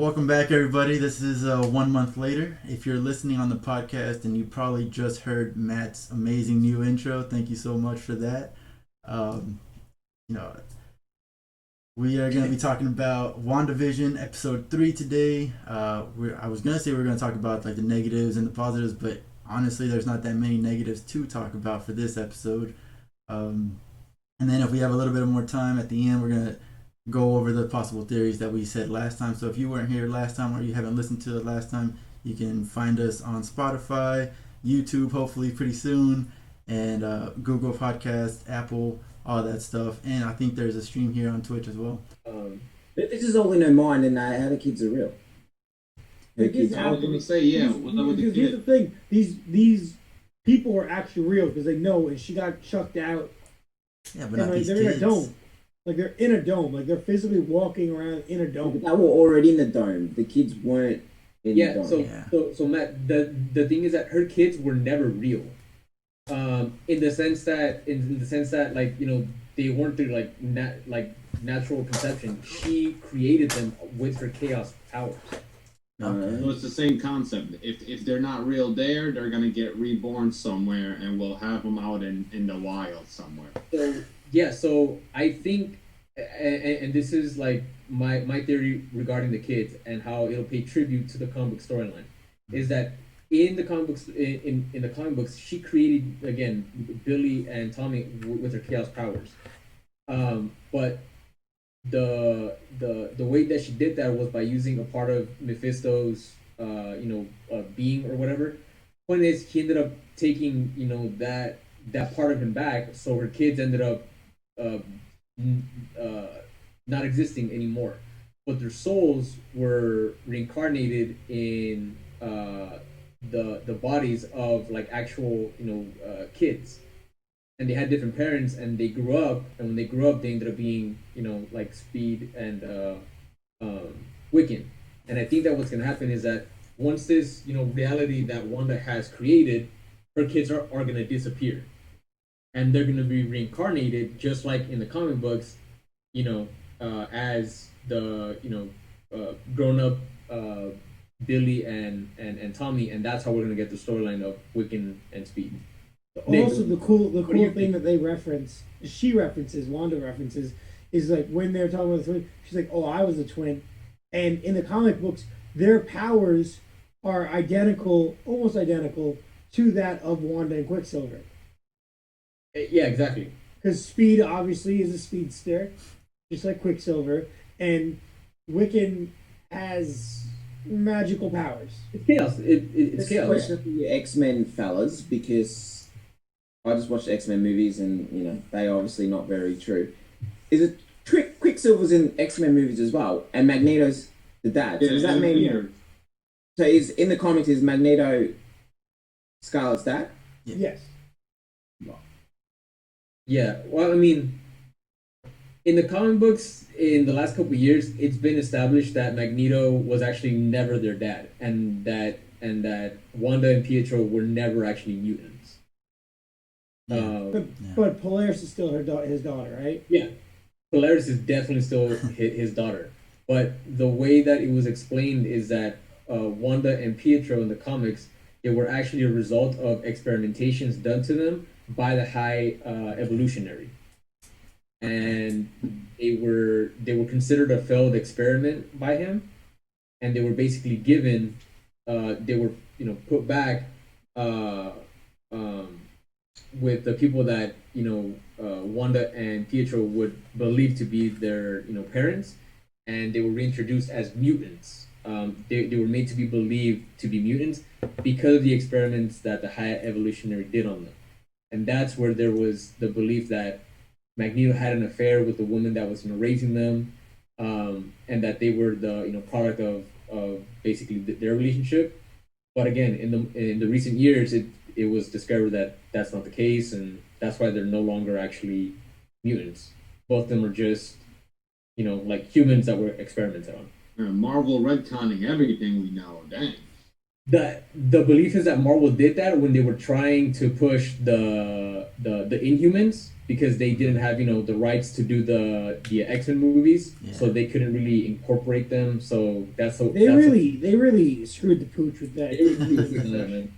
Welcome back, everybody. This is 1 month later. If you're listening on the podcast and you probably just heard Matt's amazing new intro, thank you so much for that. Um, you know, we are going to be talking about WandaVision episode 3 today. I was going to say we are going to talk about like the negatives and the positives, but honestly, there's not that many negatives to talk about for this episode. Um, and then if we have a little bit more time at the end, we're going to go over the possible theories that we said last time. So if you weren't here last time or you haven't listened to it last time, you can find us on Spotify, YouTube, hopefully pretty soon, and Google Podcast, Apple, all that stuff. And I think there's a stream here on Twitch as well. This is all in her mind and how the kids are real. Her kids I was gonna say, yeah. Because here's the thing: these people are actually real because they know, and she got chucked out. Yeah, but not these they're kids. in a dome. Like they're in a dome. Like they're physically walking around in a dome. They were already in the dome. The kids weren't in the dome. So Matt, the thing is that her kids were never real. In the sense that like they weren't through like natural conception. She created them with her chaos powers. Okay. So it's the same concept. If they're not real there, they're gonna get reborn somewhere, and we'll have them out in the wild somewhere. So I think, and this is like my theory regarding the kids and how it'll pay tribute to the comic book storyline, is that in the comic books, in the comic books, she created again Billy and Tommy with her chaos powers, but the way that she did that was by using a part of Mephisto's being or whatever. Point is, he ended up taking that part of him back, so her kids ended up not existing anymore, but their souls were reincarnated in the bodies of like actual kids, and they had different parents, and they grew up, and when they grew up they ended up being like Speed and Wiccan. And I think that what's going to happen is that once this reality that Wanda has created, her kids are going to disappear, and they're going to be reincarnated just like in the comic books, as the grown up Billy and Tommy, and that's how we're going to get the storyline of Wiccan and Speed. Also, the cool thing that Wanda references, is like when they're talking about the twin, she's like, "Oh, I was a twin," and in the comic books, their powers are identical, almost identical to that of Wanda and Quicksilver. Yeah, exactly. Because Speed obviously is a speedster, just like Quicksilver, and Wiccan has magical powers. It's chaos. It's chaos. Question for you X-Men fellas, because I just watched X-Men movies and they're obviously not very true. Is it Quicksilver's in X-Men movies as well, and Magneto's the dad? So does that mean? So is in the comics is Magneto Scarlet's dad? Yes. Yeah, well, I mean, in the comic books, in the last couple of years, it's been established that Magneto was actually never their dad, and that Wanda and Pietro were never actually mutants. But Polaris is still his daughter, right? Yeah, Polaris is definitely still his daughter, but the way that it was explained is that Wanda and Pietro in the comics, they were actually a result of experimentations done to them by the High Evolutionary, and they were considered a failed experiment by him, and they were basically given they were put back with the people that Wanda and Pietro would believe to be their parents, and they were reintroduced as mutants. They were made to be believed to be mutants because of the experiments that the High Evolutionary did on them. And that's where there was the belief that Magneto had an affair with the woman that was raising them, and that they were the product of basically their relationship. But again, in the recent years, it was discovered that that's not the case, and that's why they're no longer actually mutants. Both of them are just like humans that were experimented on. Marvel retconning everything we know. Dang. the belief is that Marvel did that when they were trying to push the Inhumans because they didn't have the rights to do the X-Men movies, Yeah. so they couldn't really incorporate them. So They really screwed the pooch with that. they were really good on that, man.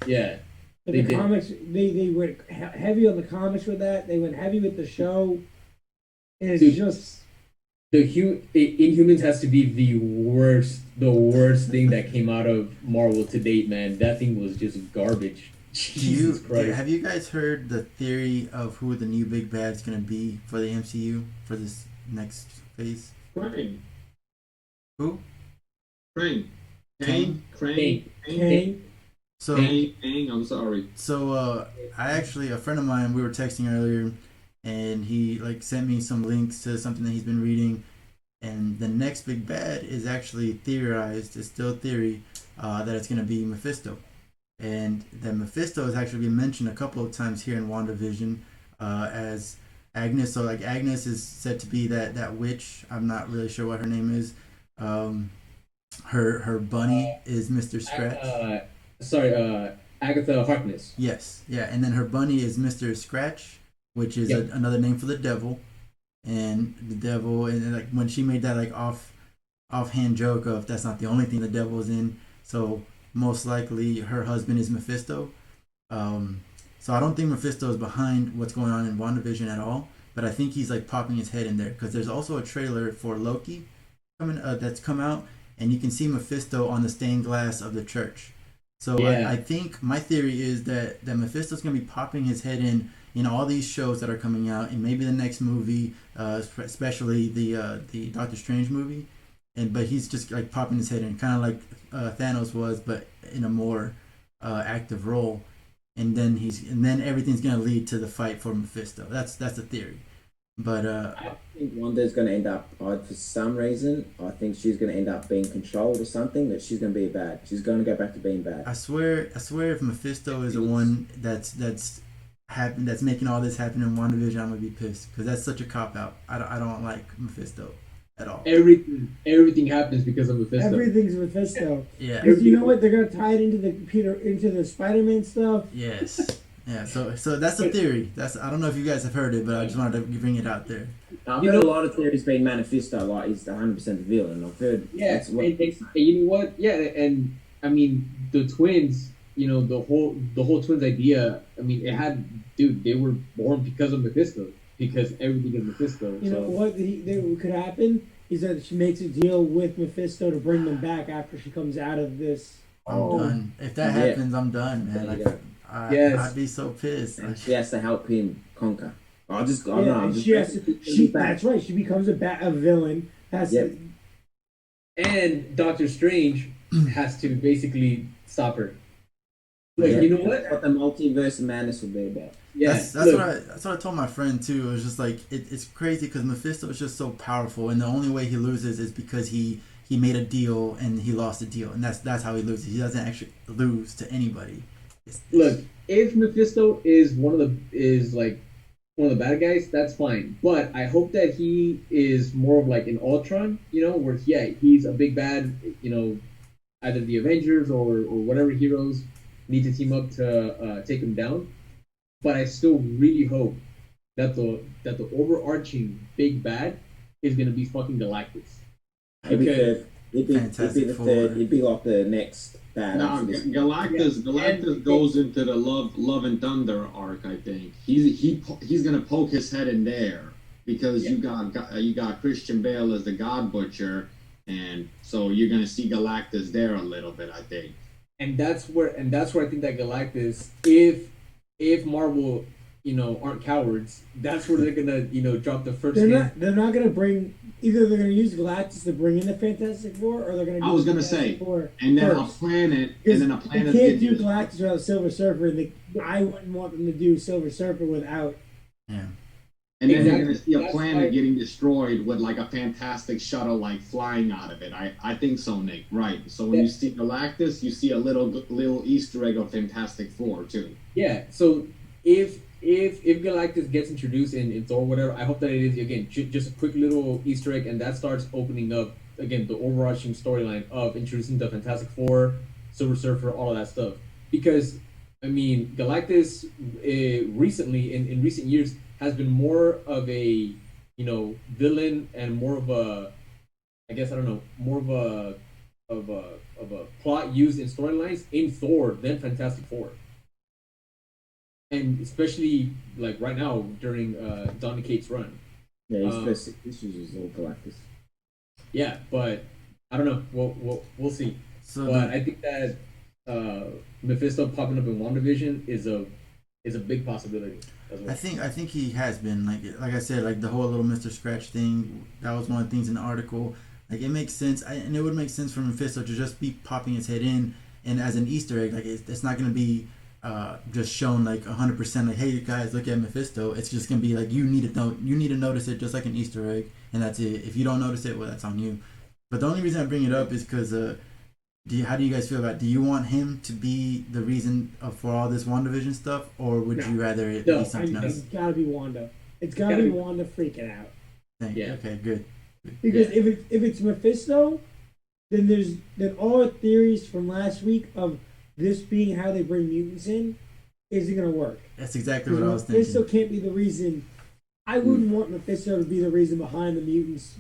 Yeah, But they the did. comics, they went heavy on the comics with that. They went heavy with the show, and it's Dude. just Inhumans has to be the worst thing that came out of Marvel to date, man. That thing was just garbage. Jesus Christ. Have you guys heard the theory of who the new big bad is going to be for the MCU for this next phase? Crane. Who? Crane. Kane? Crane. Kang. So Kane. I'm sorry. So I actually, a friend of mine, we were texting earlier, and he like sent me some links to something that he's been reading, and the next big bad is actually theorized. It's still theory that it's going to be Mephisto, and that Mephisto has actually been mentioned a couple of times here in WandaVision as Agnes. So like Agnes is said to be that witch. I'm not really sure what her name is. Her bunny is Mr. Scratch. Agatha Harkness. Yes, yeah, and then her bunny is Mr. Scratch, which is Yep. another name for the devil, and like when she made that like offhand joke of that's not the only thing the devil is in, so most likely her husband is Mephisto. So I don't think Mephisto is behind what's going on in WandaVision at all, but I think he's like popping his head in there because there's also a trailer for Loki coming that's come out, and you can see Mephisto on the stained glass of the church. So Yeah. I think my theory is that Mephisto's gonna be popping his head in all these shows that are coming out, and maybe the next movie, especially the Doctor Strange movie, but he's just like popping his head in, kind of like Thanos was, but in a more active role, and then everything's gonna lead to the fight for Mephisto. That's the theory, but I think Wanda's going to end up, for some reason, I think she's going to end up being controlled or something. That she's going to be bad. She's going to go back to being bad. I swear if Mephisto is the one that's making all this happen in WandaVision, I'm gonna be pissed because that's such a cop out. I don't like Mephisto at all. Everything happens because of Mephisto. Everything's Mephisto. Yeah. Because you know what? They're gonna tie it into the Spider-Man stuff. Yes. Yeah. So that's a theory. I don't know if you guys have heard it, but I just wanted to bring it out there. I've heard a lot of theories being Manifesto, like he's 100% the villain. I've heard. Yeah, That's what, and you know what? Yeah, and I mean the twins. The whole twins idea. I mean, they were born because of Mephisto, because everything is Mephisto. You know what could happen is that she makes a deal with Mephisto to bring them back after she comes out of this. I'm done. If that happens, I'm done, man. There you Like, go. Yes. I'd be so pissed. And she has to help him conquer. I don't know. Yeah, I'm and just she has to, that's right. She becomes a villain. Yep. And Doctor Strange has to basically stop her. Like, Yeah. you know what? That's what the multiverse of madness will be about. Yeah, That's what I told my friend too. It was just like it's crazy because Mephisto is just so powerful, and the only way he loses is because he made a deal and he lost a deal, and that's how he loses. He doesn't actually lose to anybody. Look, if Mephisto is one of the bad guys, that's fine. But I hope that he is more of like an Ultron, where he's a big bad, either the Avengers or whatever heroes need to team up to take him down. But I still really hope that the overarching big bad is gonna be fucking Galactus. He'd be third. He'd be Fantastic the Four. third. He'd be like the next bad. No, after this. Galactus goes into the Love and Thunder arc. I think he's gonna poke his head in there because you got Christian Bale as the God Butcher, and so you're gonna see Galactus there a little bit. I think. And that's where I think that Galactus, if Marvel, aren't cowards, that's where they're gonna, drop the first. They're not gonna bring. Either they're gonna use Galactus to bring in the Fantastic Four, or they're gonna. I was gonna Fantastic say, Four and then first. a planet, Because and then a planet. they can't do Galactus without Silver Surfer. I wouldn't want them to do Silver Surfer without. Yeah. And then you're Exactly. gonna see a That's planet why- getting destroyed with like a fantastic shuttle like flying out of it. I think so, Nick. Right. So when you see Galactus, you see a little Easter egg of Fantastic Four too. Yeah. So if Galactus gets introduced in Thor, whatever, I hope that it is again just a quick little Easter egg, and that starts opening up again the overarching storyline of introducing the Fantastic Four, Silver Surfer, all of that stuff. Because I mean, Galactus recently in recent years has been more of a villain and more of a, I guess I don't know, more of a plot used in storylines in Thor than Fantastic Four, and especially like right now during Donny Cates' run. Yeah, his first 6 issues is all Galactus. Yeah, but I don't know. We'll see. So But I think that Mephisto popping up in WandaVision is a big possibility as well. I think he has been like I said, like the whole little Mr. Scratch thing. That was one of the things in the article. Like it makes sense, and it would make sense for Mephisto to just be popping his head in, and as an Easter egg. Like it's not gonna be just shown like 100%. Like, hey guys, look at Mephisto. It's just gonna be like you need to notice it, just like an Easter egg, and that's it. If you don't notice it, well, that's on you. But the only reason I bring it up is because how do you guys feel about it? Do you want him to be the reason for all this WandaVision stuff, or would you rather it be something else? It's gotta be Wanda. It's gotta be Wanda freaking out. Yeah. Okay. Good. Because if it's Mephisto, then all the theories from last week of this being how they bring mutants in isn't gonna work. That's exactly what I was thinking. Mephisto can't be the reason. I wouldn't want Mephisto to be the reason behind the mutants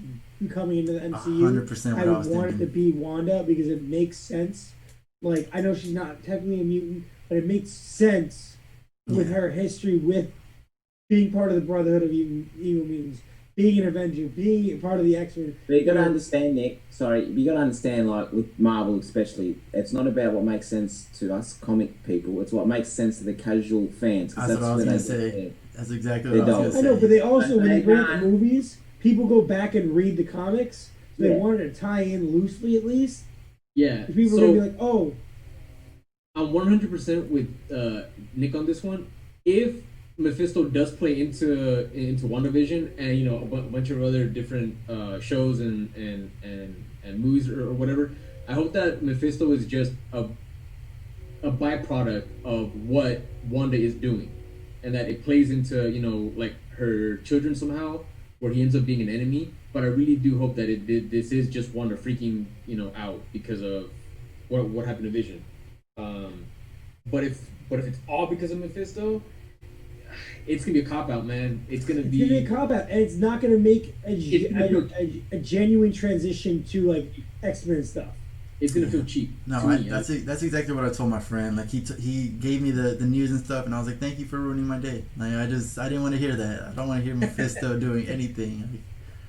coming into the MCU. 100% what I was want thinking. it to be Wanda because it makes sense. Like I know she's not technically a mutant, but it makes sense with her history with being part of the Brotherhood of Evil Mutants, being an Avenger, being part of the X-Men. But you gotta understand, Nick. Sorry, you gotta understand, like with Marvel especially, it's not about what makes sense to us comic people. It's what makes sense to the casual fans. That's what I was gonna say. That's exactly what I was gonna say. I know, but they also when they bring out the movies, people go back and read the comics. So they wanted to tie in loosely at least. Yeah. People are gonna be like, oh. I'm 100% with Nick on this one. If Mephisto does play into WandaVision and a bunch of other different shows and movies or whatever, I hope that Mephisto is just a byproduct of what Wanda is doing, and that it plays into like her children somehow, where he ends up being an enemy. But I really do hope that this is just Wanda freaking out because of what happened to Vision. But if it's all because of Mephisto, it's gonna be a cop out, man. It's gonna be a cop out, and it's not gonna make a genuine transition to like X-Men stuff. It's gonna feel cheap. No, that's exactly what I told my friend. Like he gave me the news and stuff, and I was like, thank you for ruining my day. Like I didn't want to hear that. I don't want to hear Mephisto doing anything. Like,